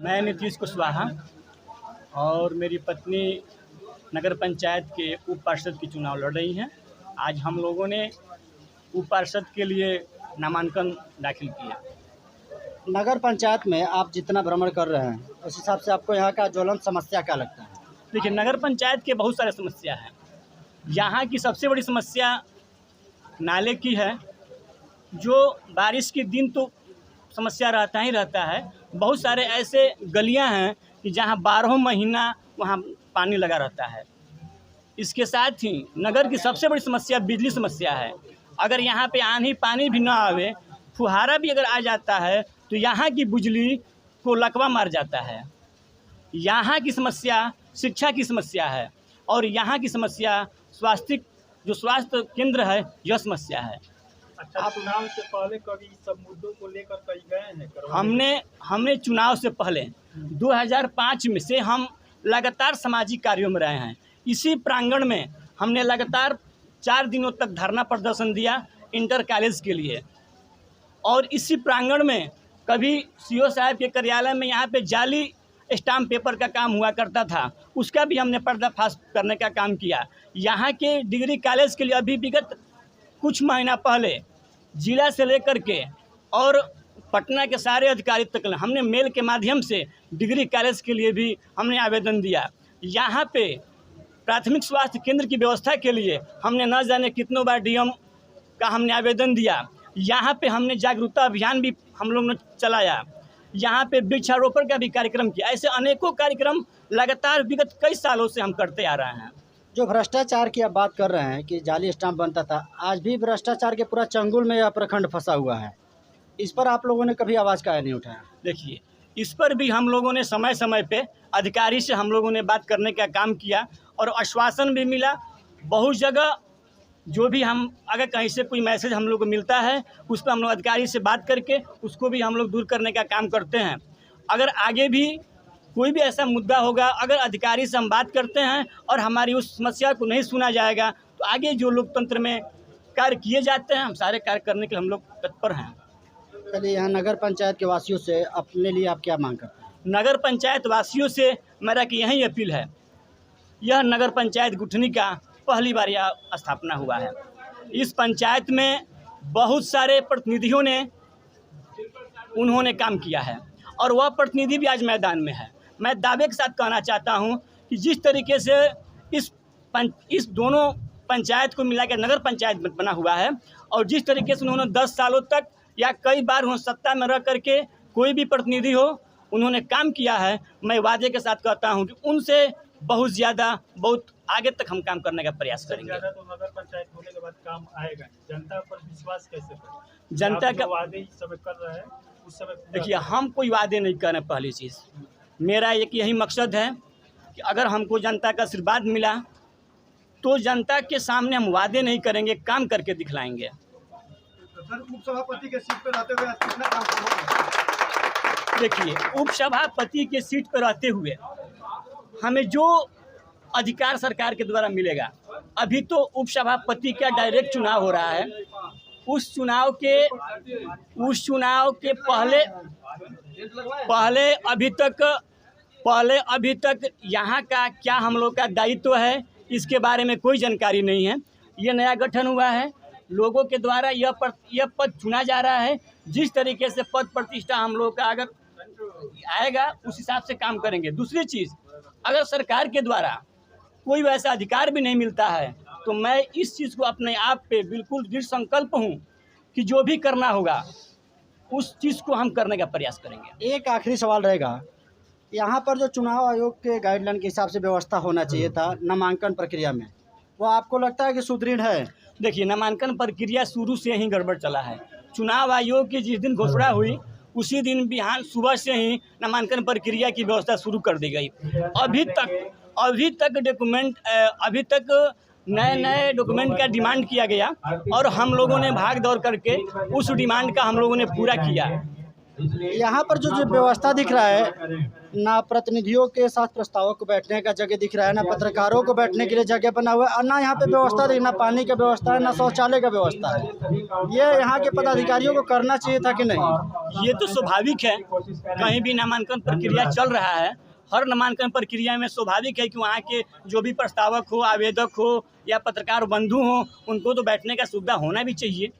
मैं नीतीश कुशवाहा और मेरी पत्नी नगर पंचायत के उप पार्षद की चुनाव लड़ रही हैं। आज हम लोगों ने उप पार्षद के लिए नामांकन दाखिल किया। नगर पंचायत में आप जितना भ्रमण कर रहे हैं उस हिसाब से आपको यहाँ का ज्वलंत समस्या क्या लगता है? देखिए, नगर पंचायत के बहुत सारे समस्या हैं। यहाँ की सबसे बड़ी समस्या नाले की है, जो बारिश के दिन तो समस्या रहता ही रहता है। बहुत सारे ऐसे गलियां हैं कि जहां 12 महीना वहां पानी लगा रहता है। इसके साथ ही नगर की सबसे बड़ी समस्या बिजली समस्या है। अगर यहाँ पे आंधी पानी भी ना आवे, फुहारा भी अगर आ जाता है तो यहाँ की बिजली को लकवा मार जाता है। यहाँ की समस्या शिक्षा की समस्या है और यहाँ की समस्या स्वास्थ्य केंद्र है, यह समस्या है। अच्छा, चुनाव से पहले कभी सब मुद्दों को लेकर कहीं गए हैं? हमने चुनाव से पहले 2005 में से हम लगातार सामाजिक कार्यों में रहे हैं। इसी प्रांगण में हमने लगातार 4 दिनों तक धरना प्रदर्शन दिया इंटर कॉलेज के लिए। और इसी प्रांगण में कभी सीओ साहब के कार्यालय में यहाँ पे जाली स्टाम्प पेपर का काम हुआ करता था, उसका भी हमने पर्दाफाश करने का काम किया। यहाँ के डिग्री कॉलेज के लिए अभी विगत कुछ महीना पहले जिला से लेकर के और पटना के सारे अधिकारी तक हमने मेल के माध्यम से डिग्री कॉलेज के लिए भी हमने आवेदन दिया। यहाँ पे प्राथमिक स्वास्थ्य केंद्र की व्यवस्था के लिए हमने न जाने कितनों बार डीएम का हमने आवेदन दिया। यहाँ पे हमने जागरूकता अभियान भी हम लोग ने चलाया। यहाँ पे वृक्षारोपण का भी कार्यक्रम किया। ऐसे अनेकों कार्यक्रम लगातार विगत कई सालों से हम करते आ रहे हैं। जो भ्रष्टाचार की आप बात कर रहे हैं कि जाली स्टाम्प बनता था, आज भी भ्रष्टाचार के पूरा चंगुल में यह प्रखंड फंसा हुआ है। इस पर आप लोगों ने कभी आवाज़ काहे नहीं उठाया? देखिए, इस पर भी हम लोगों ने समय समय पे अधिकारी से हम लोगों ने बात करने का काम किया और आश्वासन भी मिला। बहुत जगह जो भी हम अगर कहीं से कोई मैसेज हम लोग को मिलता है, उस पर हम लोग अधिकारी से बात करके उसको भी हम लोग दूर करने का काम करते हैं। अगर आगे भी कोई भी ऐसा मुद्दा होगा, अगर अधिकारी से हम बात करते हैं और हमारी उस समस्या को नहीं सुना जाएगा, तो आगे जो लोकतंत्र में कार्य किए जाते हैं, हम सारे कार्य करने के लिए हम लोग तत्पर हैं। चलिए, यहाँ नगर पंचायत के वासियों से अपने लिए आप क्या मांग करते हैं? नगर पंचायत वासियों से मेरा कि यही अपील है, यह नगर पंचायत गुठनी का पहली बार यह स्थापना हुआ है। इस पंचायत में बहुत सारे प्रतिनिधियों ने उन्होंने काम किया है और वह प्रतिनिधि भी आज मैदान में है। मैं दावे के साथ कहना चाहता हूं कि जिस तरीके से इस दोनों पंचायत को मिला के नगर पंचायत बना हुआ है और जिस तरीके से उन्होंने 10 सालों तक या कई बार उन्होंने सत्ता में रह करके कोई भी प्रतिनिधि हो उन्होंने काम किया है, मैं वादे के साथ कहता हूं कि उनसे बहुत ज़्यादा बहुत आगे तक हम काम करने का प्रयास करेंगे। तो नगर पंचायत होने के बाद काम आएगा, जनता पर विश्वास कैसे करें? जनता का वादे इस समय कर रहे हैं, उस समय देखिए, हम कोई वादे नहीं कर रहे। पहली चीज़ मेरा एक यही मकसद है कि अगर हमको जनता का आशीर्वाद मिला तो जनता के सामने हम वादे नहीं करेंगे, काम करके दिखलाएंगे। उप सभापति के सीट पर रहते हुए कितना काम करोगे? देखिए, उप सभापति के सीट पर रहते हुए हमें जो अधिकार सरकार के द्वारा मिलेगा, अभी तो उप सभापति का डायरेक्ट चुनाव हो रहा है। उस चुनाव के पहले अभी तक यहाँ का क्या हम लोग का दायित्व है, इसके बारे में कोई जानकारी नहीं है। ये नया गठन हुआ है, लोगों के द्वारा यह पद चुना जा रहा है। जिस तरीके से पद प्रतिष्ठा हम लोग का अगर आएगा उस हिसाब से काम करेंगे। दूसरी चीज़, अगर सरकार के द्वारा कोई वैसा अधिकार भी नहीं मिलता है तो मैं इस चीज़ को अपने आप पे बिल्कुल दृढ़ संकल्प हूँ कि जो भी करना होगा उस चीज़ को हम करने का प्रयास करेंगे। एक आखिरी सवाल रहेगा, यहाँ पर जो चुनाव आयोग के गाइडलाइन के हिसाब से व्यवस्था होना चाहिए था नामांकन प्रक्रिया में, वो आपको लगता है कि सुदृढ़ है? देखिए, नामांकन प्रक्रिया शुरू से ही गड़बड़ चला है। चुनाव आयोग की जिस दिन घोषणा हुई उसी दिन बिहान सुबह से ही नामांकन प्रक्रिया की व्यवस्था शुरू कर दी गई। अभी तक नए डॉक्यूमेंट का डिमांड किया गया और हम लोगों ने भाग दौड़ करके उस डिमांड का हम लोगों ने पूरा किया। यहाँ पर जो व्यवस्था दिख रहा है, ना प्रतिनिधियों के साथ प्रस्तावक को बैठने का जगह दिख रहा है, ना पत्रकारों को बैठने के लिए जगह बना हुआ है, और ना यहाँ पे व्यवस्था दिख, ना पानी का व्यवस्था है, ना शौचालय का व्यवस्था है। ये यहाँ के पदाधिकारियों को करना चाहिए था कि नहीं? ये तो स्वाभाविक है, कहीं भी नामांकन प्रक्रिया चल रहा है, हर नामांकन प्रक्रिया में स्वाभाविक है कि वहाँ के जो भी प्रस्तावक हो, आवेदक हो या पत्रकार बंधु हो, उनको तो बैठने का सुविधा होना भी चाहिए।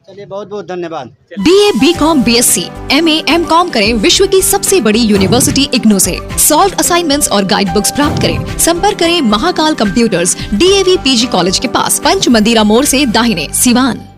चलिए, बहुत बहुत धन्यवाद। BA, BCom, BSc, MA, MCom करें विश्व की सबसे बड़ी यूनिवर्सिटी इग्नू से। सॉल्व असाइनमेंट्स और गाइड बुक्स प्राप्त करें। संपर्क करें Mahakal computers, DAV PG college के पास, पंच मंदिरा मोड़ से दाहिने, सिवान।